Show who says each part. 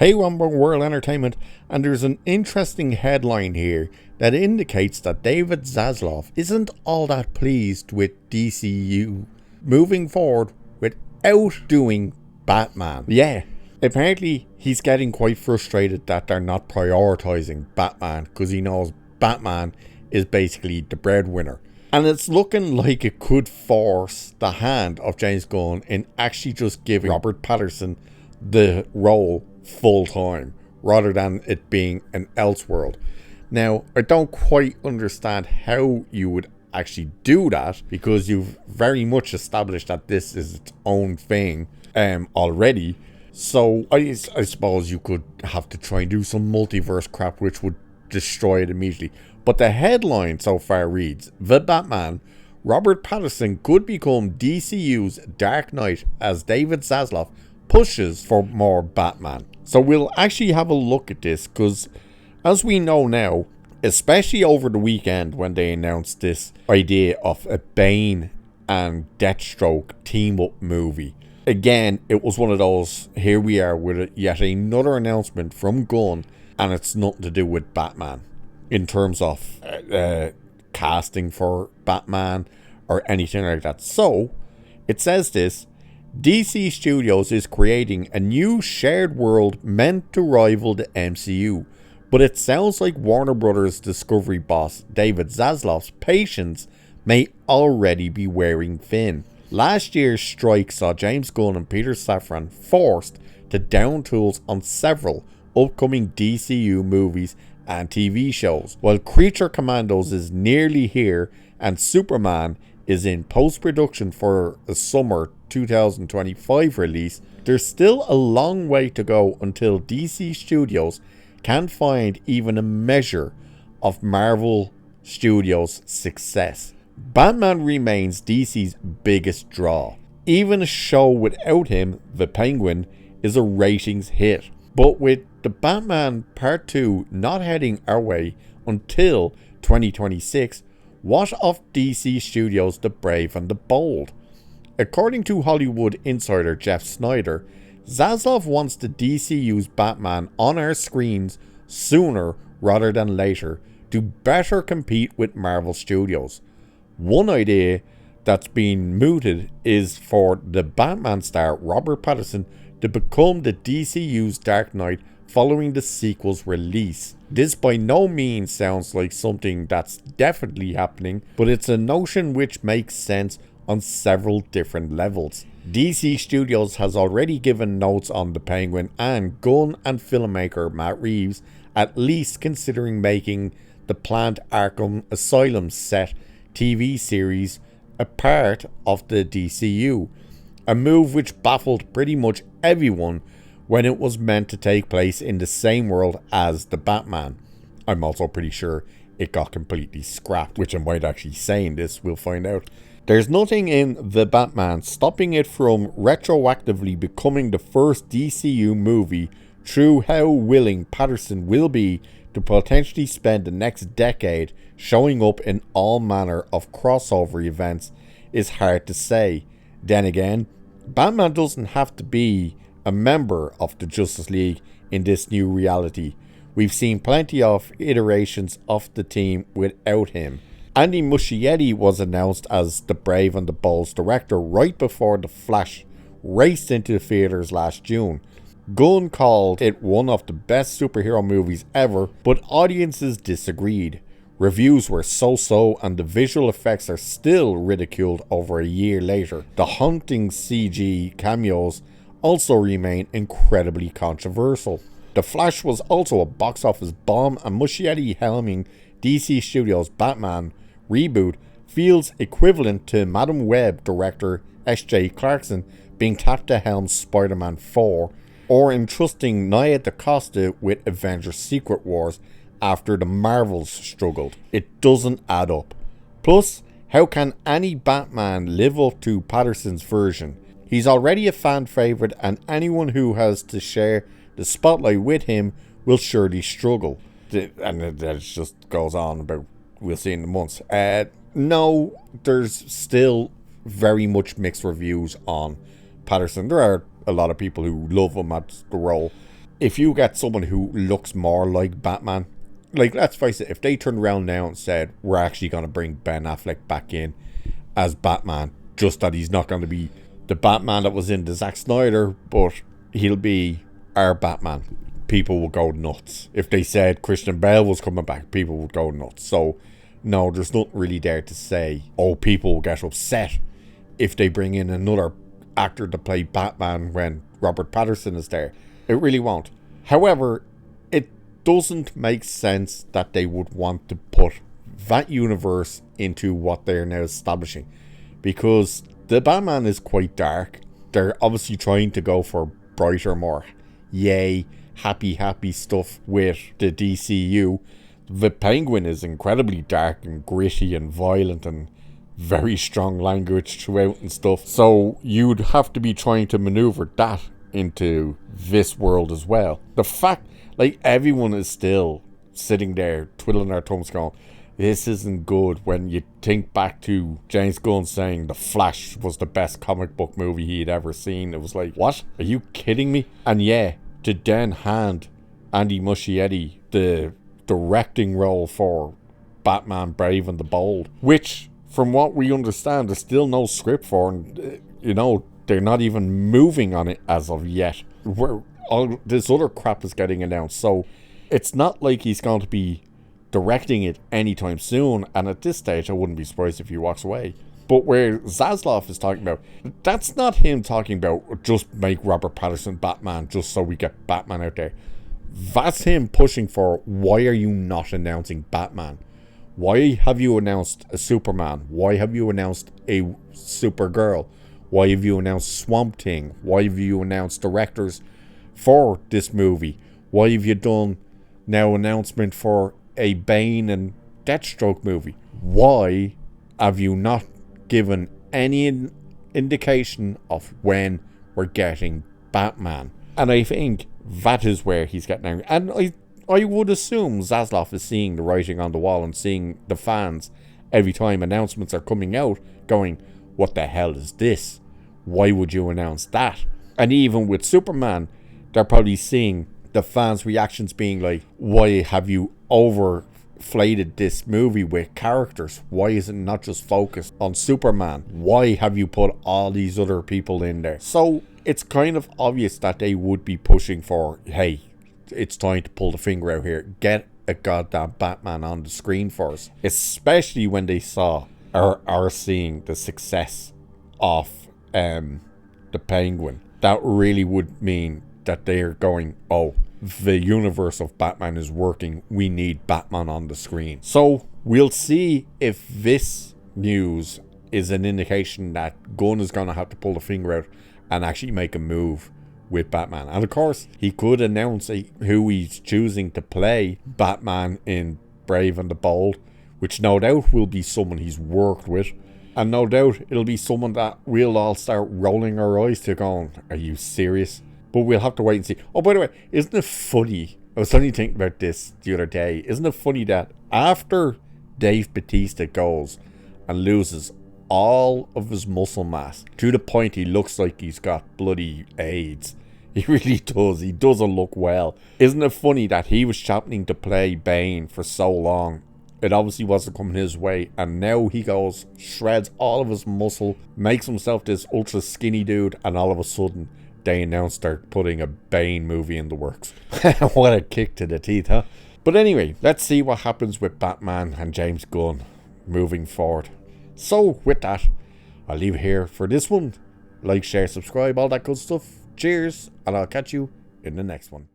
Speaker 1: Hey, Rumble World Entertainment, and there's an interesting headline here that indicates that David Zaslav isn't all that pleased with DCU moving forward without doing Batman. Yeah, apparently he's getting quite frustrated that they're not prioritizing Batman because he knows Batman is basically the breadwinner. And it's looking like it could force the hand of James Gunn in actually just giving Robert Pattinson the role full time rather than it being an Elseworld. Now, I don't quite understand how you would actually do that because you've very much established that this is its own thing already. So I suppose you could have to try and do some multiverse crap which would destroy it immediately. But the headline so far reads, The Batman, Robert Pattinson could become DCU's Dark Knight as David Zaslav pushes for more Batman. So we'll actually have a look at this because as we know now, especially over the weekend when they announced this idea of a Bane and Deathstroke team-up movie. Again, it was one of those, here we are with yet another announcement from Gunn, and it's nothing to do with Batman in terms of casting for Batman or anything like that. So, it says this, DC Studios is creating a new shared world meant to rival the MCU, but it sounds like Warner Brothers Discovery boss David Zaslav's patience may already be wearing thin. Last year's strike saw James Gunn and Peter Safran forced to down tools on several upcoming DCU movies and TV shows. While Creature Commandos is nearly here and Superman is in post-production for a summer 2025 release, there's still a long way to go until DC Studios can find even a measure of Marvel Studios' success. Batman remains DC's biggest draw. Even a show without him, The Penguin, is a ratings hit. But with the Batman Part 2 not heading our way until 2026, what of DC Studios' The Brave and the Bold? According to Hollywood insider Jeff Snyder, Zaslav wants the DCU's Batman on our screens sooner rather than later to better compete with Marvel Studios. One idea that's been mooted is for the Batman star Robert Pattinson to become the DCU's Dark Knight following the sequel's release. This by no means sounds like something that's definitely happening, but it's a notion which makes sense on several different levels. DC Studios has already given notes on The Penguin, and Gunn and filmmaker Matt Reeves at least considering making the planned Arkham Asylum set TV series a part of the DCU, a move which baffled pretty much everyone when it was meant to take place in the same world as the Batman. I'm also pretty sure it got completely scrapped, which I might actually say in this, we'll find out. There's nothing in The Batman stopping it from retroactively becoming the first DCU movie through how willing Pattinson will be to potentially spend the next decade showing up in all manner of crossover events is hard to say. Then again, Batman doesn't have to be a member of the Justice League in this new reality. We've seen plenty of iterations of the team without him. Andy Muschietti was announced as the Brave and the Bold's director right before The Flash raced into the theaters last June. Gunn called it one of the best superhero movies ever, but audiences disagreed. Reviews were so-so and the visual effects are still ridiculed over a year later. The haunting CG cameos also remain incredibly controversial. The Flash was also a box office bomb, and Muschietti helming DC Studios' Batman reboot feels equivalent to Madam Web director S.J. Clarkson being tapped to helm Spider-Man 4, or entrusting Nia DaCosta with Avengers Secret Wars after the Marvels struggled. It doesn't add up. Plus, how can any Batman live up to Patterson's version? He's already a fan favourite, and anyone who has to share the spotlight with him will surely struggle. And it just goes on about, we'll see in the months. No, there's still very much mixed reviews on Pattinson. There are a lot of people who love him at the role. if you get someone who looks more like Batman, like, let's face it, if they turned around now and said, we're actually going to bring Ben Affleck back in as Batman, just that he's not going to be the Batman that was in the Zack Snyder, but he'll be our Batman, people will go nuts. If they said Christian Bale was coming back, people would go nuts. So, no, there's nothing really there to say, oh, people will get upset if they bring in another actor to play Batman when Robert Pattinson is there. It really won't. However, it doesn't make sense that they would want to put that universe into what they're now establishing, because the Batman is quite dark. They're obviously trying to go for brighter, more happy stuff with the DCU. The Penguin is incredibly dark and gritty and violent and very strong language throughout and stuff. So you'd have to be trying to maneuver that into this world as well. The fact, like, everyone is still sitting there twiddling their thumbs going, this isn't good, when you think back to James Gunn saying The Flash was the best comic book movie he'd ever seen. It was like, what? Are you kidding me? And yeah, to then hand Andy Muschietti the directing role for Batman Brave and the Bold, which, from what we understand, there's still no script for, and they're not even moving on it as of yet. Where all this other crap is getting announced, so it's not like he's going to be directing it anytime soon, and at this stage I wouldn't be surprised if he walks away. But where Zaslav is talking about, that's not him talking about just make Robert Pattinson Batman just so we get Batman out there. That's him pushing for, why are you not announcing Batman? Why have you announced a Superman? Why have you announced a Supergirl? Why have you announced Swamp Thing? Why have you announced directors for this movie? Why have you done now announcement for a Bane and Deathstroke movie? Why have you not given any indication of when we're getting Batman? And I think that is where he's getting angry. And I would assume Zaslav is seeing the writing on the wall and seeing the fans every time announcements are coming out going, what the hell is this? Why would you announce that? And even with Superman, they're probably seeing the fans' reactions being like, why have you overflated this movie with characters? Why is it not just focused on Superman? Why have you put all these other people in there? So it's kind of obvious that they would be pushing for, hey, it's time to pull the finger out here. Get a goddamn Batman on the screen for us. Especially when they saw or are seeing the success of the Penguin. That really would mean that they're going, oh, the universe of Batman is working. We need Batman on the screen. So we'll see if this news is an indication that Gunn is going to have to pull the finger out and actually make a move with Batman. And of course, he could announce who he's choosing to play Batman in Brave and the Bold, which no doubt will be someone he's worked with. And no doubt it'll be someone that we'll all start rolling our eyes to going, are you serious? But we'll have to wait and see. Oh, by the way, isn't it funny? I was only thinking about this the other day. Isn't it funny that after Dave Bautista goes and loses all of his muscle mass to the point he looks like he's got bloody AIDS? He really does. He doesn't look well. Isn't it funny that he was championing to play Bane for so long? It obviously wasn't coming his way, and now he goes, shreds all of his muscle, makes himself this ultra skinny dude, and all of a sudden they announced they're putting a Bane movie in the works. What a kick to the teeth, huh? But anyway, let's see what happens with Batman and James Gunn moving forward. So with that, I'll leave it here for this one. Like, share, subscribe, all that good stuff. Cheers, and I'll catch you in the next one.